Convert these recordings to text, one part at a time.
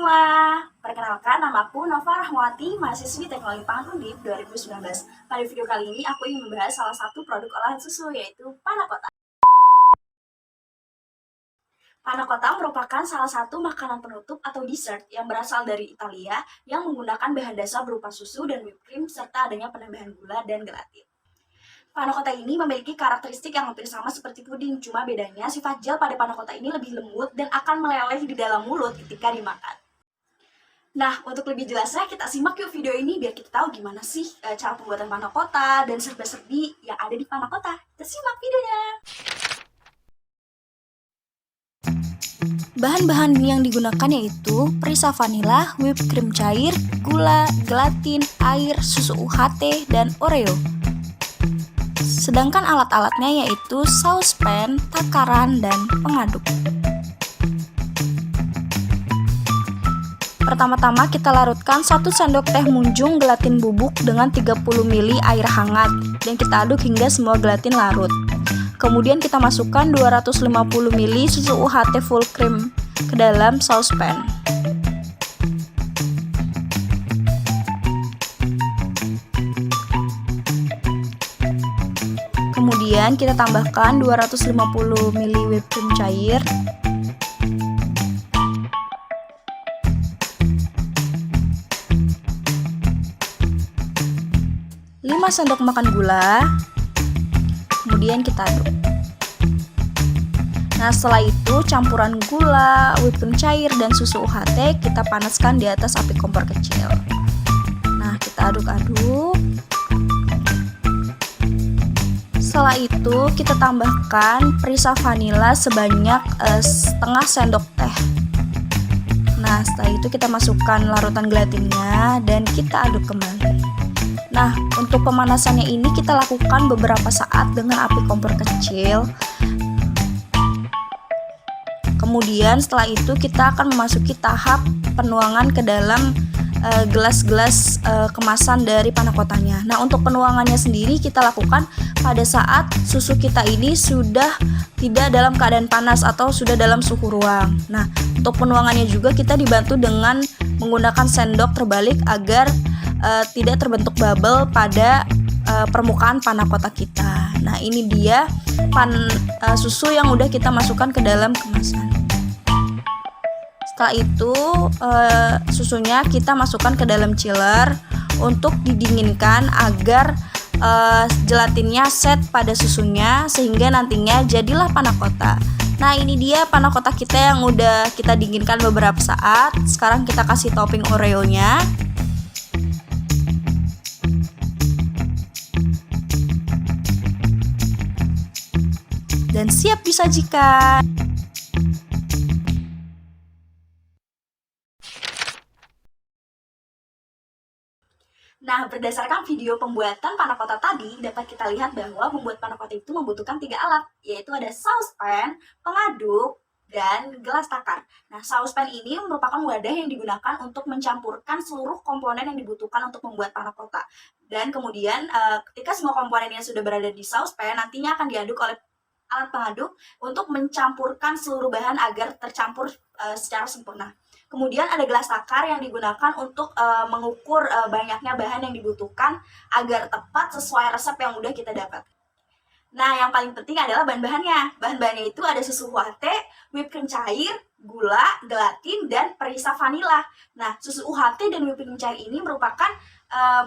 semua, perkenalkan namaku Nova Rahmawati, mahasiswi Teknologi Pangan Undip 2019. Pada video kali ini aku ingin membahas salah satu produk olahan susu, yaitu panna cotta. Panna cotta merupakan salah satu makanan penutup atau dessert yang berasal dari Italia yang menggunakan bahan dasar berupa susu dan whipped cream serta adanya penambahan gula dan gelatin. Panna cotta ini memiliki karakteristik yang hampir sama seperti puding, cuma bedanya sifat gel pada panna cotta ini lebih lembut dan akan meleleh di dalam mulut ketika dimakan. Nah, untuk lebih jelasnya kita simak yuk video ini biar kita tahu gimana sih cara pembuatan panna cotta dan serba-serbi yang ada di panna cotta. Kita simak videonya. Bahan-bahan yang digunakan yaitu perisa vanila, whipped cream cair, gula, gelatin, air, susu UHT, dan Oreo. Sedangkan alat-alatnya yaitu saucepan, takaran, dan pengaduk. Pertama-tama kita larutkan 1 sendok teh munjung gelatin bubuk dengan 30 ml air hangat dan kita aduk hingga semua gelatin larut. Kemudian kita masukkan 250 ml susu UHT full cream ke dalam saucepan. Kemudian kita tambahkan 250 ml whipped cream cair, lima sendok makan gula, kemudian kita aduk. Nah, setelah itu campuran gula, whipped cream cair, dan susu UHT kita panaskan di atas api kompor kecil. Nah, kita aduk-aduk. Setelah itu kita tambahkan perisa vanila sebanyak setengah sendok teh. Nah, setelah itu kita masukkan larutan gelatinnya dan kita aduk kembali. Nah, untuk pemanasannya ini kita lakukan beberapa saat dengan api kompor kecil. Kemudian setelah itu kita akan memasuki tahap penuangan ke dalam gelas-gelas kemasan dari panna cottanya. Nah, untuk penuangannya sendiri kita lakukan pada saat susu kita ini sudah tidak dalam keadaan panas atau sudah dalam suhu ruang. Nah, untuk penuangannya juga kita dibantu dengan menggunakan sendok terbalik agar tidak terbentuk bubble pada permukaan panna cotta kita. Nah, ini dia susu yang udah kita masukkan ke dalam kemasan. Setelah itu susunya kita masukkan ke dalam chiller untuk didinginkan agar gelatinnya set pada susunya sehingga nantinya jadilah panna cotta. Nah, ini dia panna cotta kita yang udah kita dinginkan beberapa saat. Sekarang kita kasih topping Oreo-nya. Dan siap disajikan. Nah, berdasarkan video pembuatan panna cotta tadi, dapat kita lihat bahwa membuat panna cotta itu membutuhkan 3 alat, yaitu ada saucepan, pengaduk, dan gelas takar. Nah, saucepan ini merupakan wadah yang digunakan untuk mencampurkan seluruh komponen yang dibutuhkan untuk membuat panna cotta. Dan kemudian ketika semua komponennya sudah berada di saucepan, nantinya akan diaduk oleh alat pengaduk untuk mencampurkan seluruh bahan agar tercampur secara sempurna. Kemudian ada gelas takar yang digunakan untuk mengukur banyaknya bahan yang dibutuhkan agar tepat sesuai resep yang udah kita dapat. Nah, yang paling penting adalah bahan-bahannya. Bahan-bahannya itu ada susu UHT, whipped cream cair, gula, gelatin, dan perisa vanila. Nah, susu UHT dan whipped cream cair ini merupakan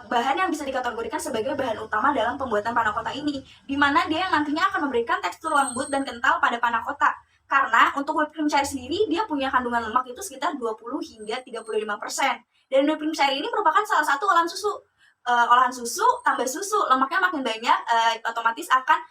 bahan yang bisa dikategorikan sebagai bahan utama dalam pembuatan panna cotta ini, di mana dia yang nantinya akan memberikan tekstur lembut dan kental pada panna cotta. Karena untuk whipped cream cair sendiri dia punya kandungan lemak itu sekitar 20 hingga 35%. Dan whipped cream cair ini merupakan salah satu olahan susu. Olahan susu tambah susu, lemaknya makin banyak, otomatis akan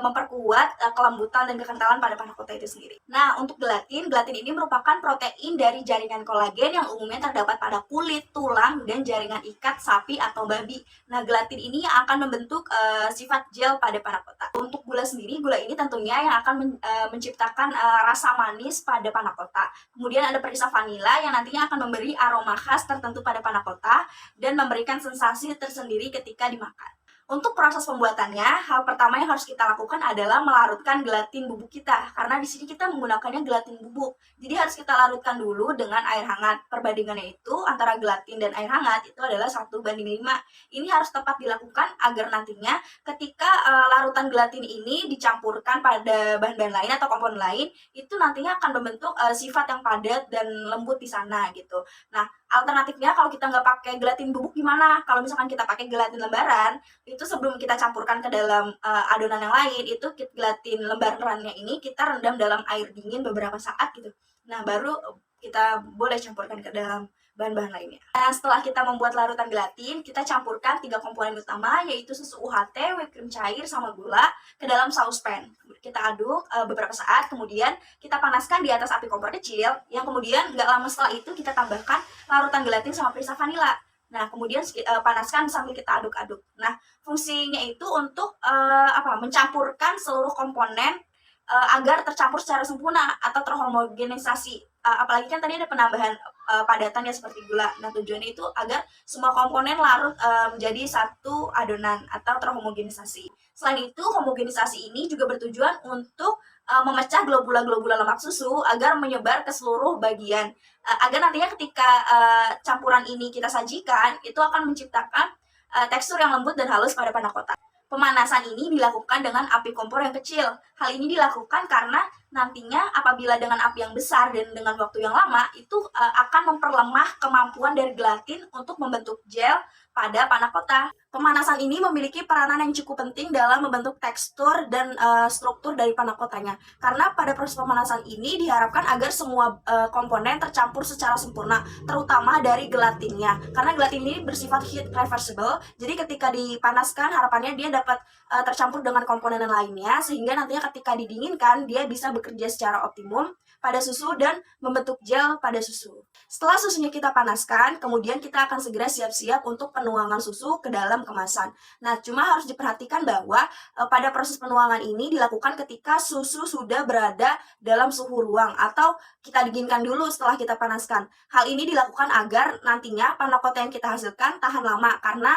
memperkuat kelembutan dan kekentalan pada panna cotta itu sendiri. Nah, untuk gelatin ini merupakan protein dari jaringan kolagen yang umumnya terdapat pada kulit, tulang, dan jaringan ikat sapi atau babi. Nah, gelatin ini yang akan membentuk sifat gel pada panna cotta. Untuk gula sendiri, gula ini tentunya yang akan menciptakan rasa manis pada panna cotta. Kemudian ada perisa vanila yang nantinya akan memberi aroma khas tertentu pada panna cotta dan memberikan sensasi tersendiri ketika dimakan. Untuk proses pembuatannya, hal pertama yang harus kita lakukan adalah melarutkan gelatin bubuk kita. Karena di sini kita menggunakannya gelatin bubuk. Jadi harus kita larutkan dulu dengan air hangat. Perbandingannya itu antara gelatin dan air hangat itu adalah 1:5. Ini harus tepat dilakukan agar nantinya ketika larutan gelatin ini dicampurkan pada bahan-bahan lain atau komponen lain, itu nantinya akan membentuk sifat yang padat dan lembut di sana gitu. Nah, alternatifnya kalau kita nggak pakai gelatin bubuk gimana? Kalau misalkan kita pakai gelatin lembaran, itu sebelum kita campurkan ke dalam adonan yang lain, itu gelatin lembarannya ini kita rendam dalam air dingin beberapa saat gitu. Nah, baru kita boleh campurkan ke dalam bahan-bahan lainnya. Nah, setelah kita membuat larutan gelatin, kita campurkan 3 komponen utama, yaitu susu UHT, whipped cream cair, sama gula ke dalam saucepan. Kita aduk beberapa saat, kemudian kita panaskan di atas api kompor kecil, yang kemudian nggak lama setelah itu kita tambahkan larutan gelatin sama perisa vanila. Nah, kemudian panaskan sambil kita aduk-aduk. Nah, fungsinya itu untuk mencampurkan seluruh komponen agar tercampur secara sempurna atau terhomogenisasi. Apalagi kan tadi ada penambahan padatan ya seperti gula. Nah, tujuannya itu agar semua komponen larut menjadi satu adonan atau terhomogenisasi. Selain itu, homogenisasi ini juga bertujuan untuk memecah globula-globula lemak susu agar menyebar ke seluruh bagian. Agar nantinya ketika campuran ini kita sajikan, itu akan menciptakan tekstur yang lembut dan halus pada panna cotta. Pemanasan ini dilakukan dengan api kompor yang kecil. Hal ini dilakukan karena nantinya apabila dengan api yang besar dan dengan waktu yang lama, itu akan memperlemah kemampuan dari gelatin untuk membentuk gel pada panna cotta. Pemanasan ini memiliki peranan yang cukup penting dalam membentuk tekstur dan struktur dari panna cottanya. Karena pada proses pemanasan ini diharapkan agar semua komponen tercampur secara sempurna, terutama dari gelatinnya. Karena gelatin ini bersifat heat reversible, jadi ketika dipanaskan harapannya dia dapat tercampur dengan komponen lainnya, sehingga nantinya ketika didinginkan dia bisa bekerja secara optimum pada susu dan membentuk gel pada susu. Setelah susunya kita panaskan, kemudian kita akan segera siap-siap untuk penuangan susu ke dalam kemasan. Nah, cuma harus diperhatikan bahwa pada proses penuangan ini dilakukan ketika susu sudah berada dalam suhu ruang atau kita dinginkan dulu setelah kita panaskan. Hal ini dilakukan agar nantinya panna cotta yang kita hasilkan tahan lama karena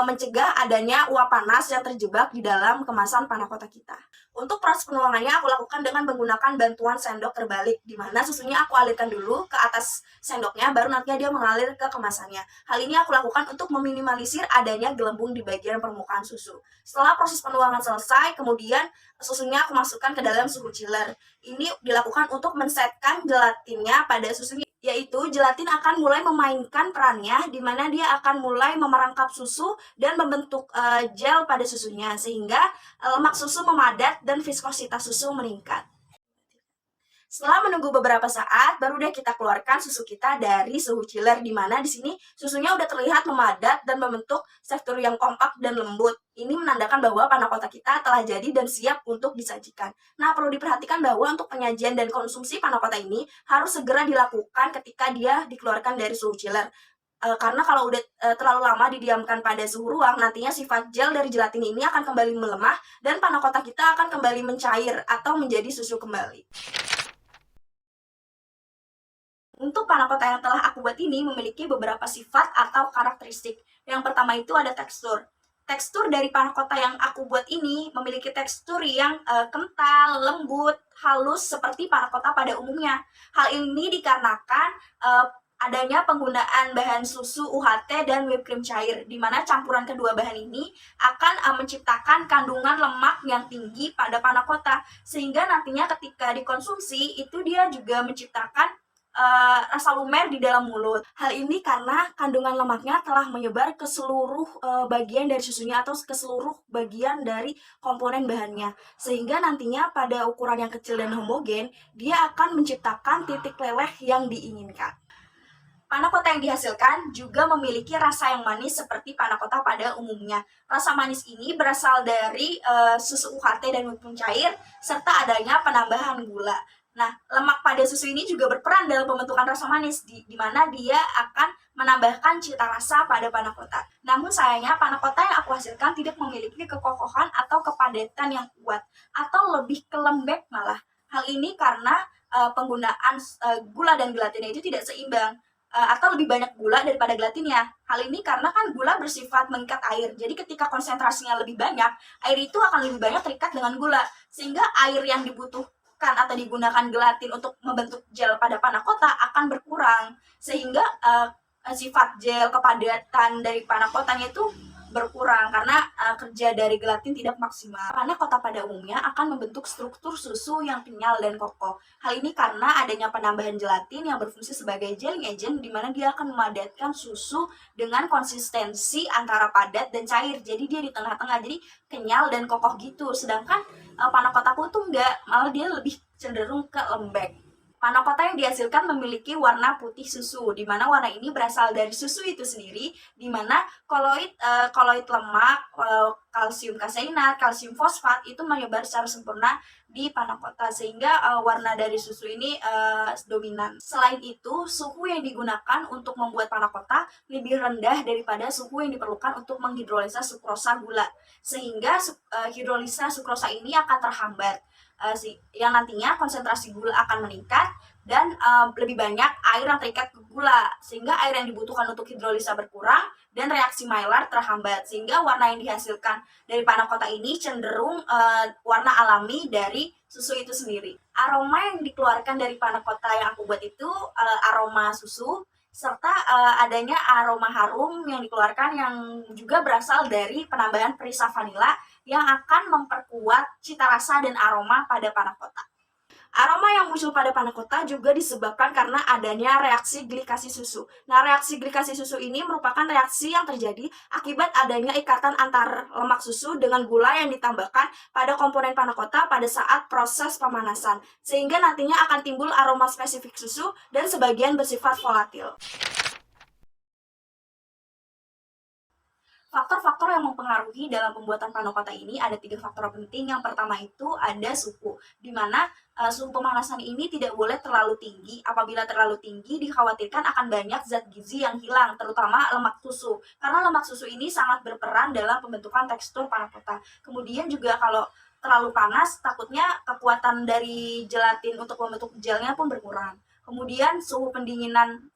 mencegah adanya uap panas yang terjebak di dalam kemasan panna cotta kita. Untuk proses penuangannya aku lakukan dengan menggunakan bantuan sendok terbalik, di mana susunya aku alirkan dulu ke atas sendoknya, baru nantinya dia mengalir ke kemasannya. Hal ini aku lakukan untuk meminimalisir adanya gelembung di bagian permukaan susu. Setelah proses penuangan selesai, kemudian susunya aku masukkan ke dalam suhu chiller. Ini dilakukan untuk men-setkan gelatinnya pada susunya, yaitu gelatin akan mulai memainkan perannya di mana dia akan mulai memerangkap susu dan membentuk gel pada susunya, sehingga lemak susu memadat dan viskositas susu meningkat. Setelah menunggu beberapa saat, baru deh kita keluarkan susu kita dari suhu chiller, di mana di sini susunya udah terlihat memadat dan membentuk tekstur yang kompak dan lembut. Ini menandakan bahwa panna cotta kita telah jadi dan siap untuk disajikan. Nah, perlu diperhatikan bahwa untuk penyajian dan konsumsi panna cotta ini harus segera dilakukan ketika dia dikeluarkan dari suhu chiller. Karena kalau udah terlalu lama didiamkan pada suhu ruang, nantinya sifat gel dari gelatin ini akan kembali melemah dan panna cotta kita akan kembali mencair atau menjadi susu kembali. Untuk panna cotta yang telah aku buat ini memiliki beberapa sifat atau karakteristik. Yang pertama itu ada tekstur. Tekstur dari panna cotta yang aku buat ini memiliki tekstur yang kental, lembut, halus seperti panna cotta pada umumnya. Hal ini dikarenakan adanya penggunaan bahan susu UHT dan whipped cream cair, di mana campuran kedua bahan ini akan menciptakan kandungan lemak yang tinggi pada panna cotta, sehingga nantinya ketika dikonsumsi itu dia juga menciptakan rasa lumer di dalam mulut. Hal ini karena kandungan lemaknya telah menyebar ke seluruh bagian dari susunya atau ke seluruh bagian dari komponen bahannya, sehingga nantinya pada ukuran yang kecil dan homogen dia akan menciptakan titik leleh yang diinginkan. Panna cotta yang dihasilkan juga memiliki rasa yang manis seperti panna cotta pada umumnya. Rasa manis ini berasal dari susu UHT dan whipped cream cair serta adanya penambahan gula. Nah, lemak pada susu ini juga berperan dalam pembentukan rasa manis, di mana dia akan menambahkan cita rasa pada panna cotta. Namun sayangnya panna cotta yang aku hasilkan tidak memiliki kekokohan atau kepadatan yang kuat, atau lebih ke lembek malah. Hal ini karena penggunaan gula dan gelatinnya itu tidak seimbang. atau lebih banyak gula daripada gelatinnya. Hal ini karena kan gula bersifat mengikat air. Jadi ketika konsentrasinya lebih banyak, air itu akan lebih banyak terikat dengan gula. Sehingga air yang dibutuhkan atau digunakan gelatin untuk membentuk gel pada panna cotta akan berkurang. Sehingga sifat gel, kepadatan dari panna cottanya itu berkurang karena kerja dari gelatin tidak maksimal. Panna cotta pada umumnya akan membentuk struktur susu yang kenyal dan kokoh. Hal ini karena adanya penambahan gelatin yang berfungsi sebagai gelling agent, di mana dia akan memadatkan susu dengan konsistensi antara padat dan cair. Jadi dia di tengah-tengah, jadi kenyal dan kokoh gitu. Sedangkan panna cottaku tuh enggak, malah dia lebih cenderung ke lembek. Panna cotta yang dihasilkan memiliki warna putih susu, di mana warna ini berasal dari susu itu sendiri, di mana koloid lemak, kalsium kaseinat, kalsium fosfat itu menyebar secara sempurna di panna cotta, sehingga warna dari susu ini dominan. Selain itu, suhu yang digunakan untuk membuat panna cotta lebih rendah daripada suhu yang diperlukan untuk menghidrolisa sukrosa gula, sehingga hidrolisa sukrosa ini akan terhambat. Yang nantinya konsentrasi gula akan meningkat dan lebih banyak air yang terikat ke gula, sehingga air yang dibutuhkan untuk hidrolisa berkurang dan reaksi Maillard terhambat, sehingga warna yang dihasilkan dari panna cotta ini cenderung warna alami dari susu itu sendiri. Aroma yang dikeluarkan dari panna cotta yang aku buat itu aroma susu, serta adanya aroma harum yang dikeluarkan yang juga berasal dari penambahan perisa vanila yang akan memperkuat cita rasa dan aroma pada panna cotta. Aroma yang muncul pada panna cotta juga disebabkan karena adanya reaksi glikasi susu. Nah, reaksi glikasi susu ini merupakan reaksi yang terjadi akibat adanya ikatan antar lemak susu dengan gula yang ditambahkan pada komponen panna cotta pada saat proses pemanasan, sehingga nantinya akan timbul aroma spesifik susu dan sebagian bersifat volatil. Faktor-faktor yang mempengaruhi dalam pembuatan panna cotta ini ada 3 faktor penting. Yang pertama itu ada suhu, di mana suhu pemanasan ini tidak boleh terlalu tinggi. Apabila terlalu tinggi, dikhawatirkan akan banyak zat gizi yang hilang, terutama lemak susu. Karena lemak susu ini sangat berperan dalam pembentukan tekstur panna cotta. Kemudian juga kalau terlalu panas, takutnya kekuatan dari gelatin untuk membentuk gelnya pun berkurang. Kemudian suhu pendinginan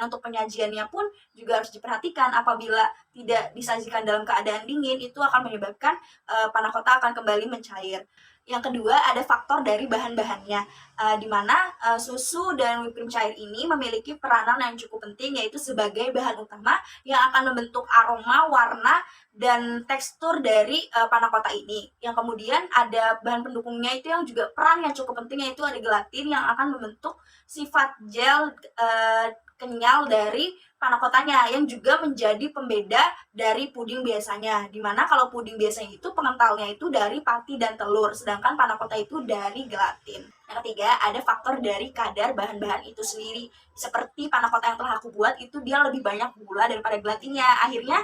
untuk penyajiannya pun juga harus diperhatikan. Apabila tidak disajikan dalam keadaan dingin, itu akan menyebabkan panna cotta akan kembali mencair. Yang kedua ada faktor dari bahan-bahannya, di mana susu dan whipped cream cair ini memiliki peranan yang cukup penting, yaitu sebagai bahan utama yang akan membentuk aroma, warna, dan tekstur dari panna cotta ini. Yang kemudian ada bahan pendukungnya itu yang juga peran yang cukup penting, yaitu ada gelatin yang akan membentuk sifat gel kenyal dari panna cottanya, yang juga menjadi pembeda dari puding biasanya. Dimana kalau puding biasanya itu pengentalnya itu dari pati dan telur, sedangkan panna cotta itu dari gelatin. Yang ketiga ada faktor dari kadar bahan-bahan itu sendiri. Seperti panna cotta yang telah aku buat itu dia lebih banyak gula daripada gelatinnya. Akhirnya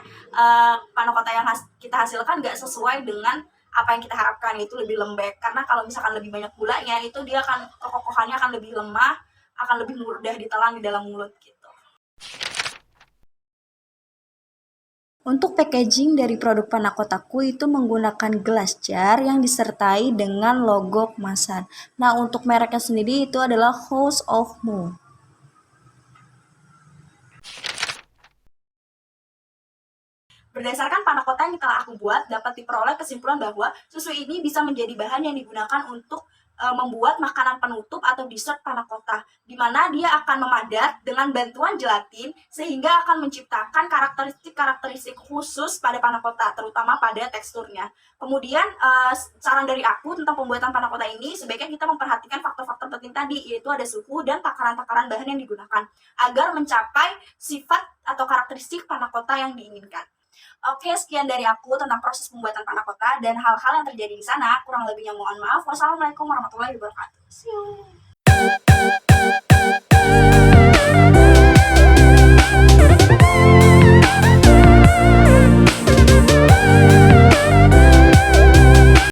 panna cotta yang kita hasilkan nggak sesuai dengan apa yang kita harapkan, itu lebih lembek. Karena kalau misalkan lebih banyak gulanya, itu dia akan kekokohannya akan lebih lemah, akan lebih mudah ditelan di dalam mulut gitu. Untuk packaging dari produk panna cottaku itu menggunakan gelas jar yang disertai dengan logo kemasan. Nah, untuk mereknya sendiri itu adalah House of Moo. Berdasarkan panna cotta yang telah aku buat, dapat diperoleh kesimpulan bahwa susu ini bisa menjadi bahan yang digunakan untuk membuat makanan penutup atau dessert panna cotta, di mana dia akan memadat dengan bantuan gelatin sehingga akan menciptakan karakteristik khusus pada panna cotta, terutama pada teksturnya. Kemudian saran dari aku tentang pembuatan panna cotta ini, sebaiknya kita memperhatikan faktor-faktor penting tadi, yaitu ada suhu dan takaran-takaran bahan yang digunakan agar mencapai sifat atau karakteristik panna cotta yang diinginkan. Oke, sekian dari aku tentang proses pembuatan panna cotta dan hal-hal yang terjadi di sana. Kurang lebihnya mohon maaf. Wassalamualaikum warahmatullahi wabarakatuh. See you.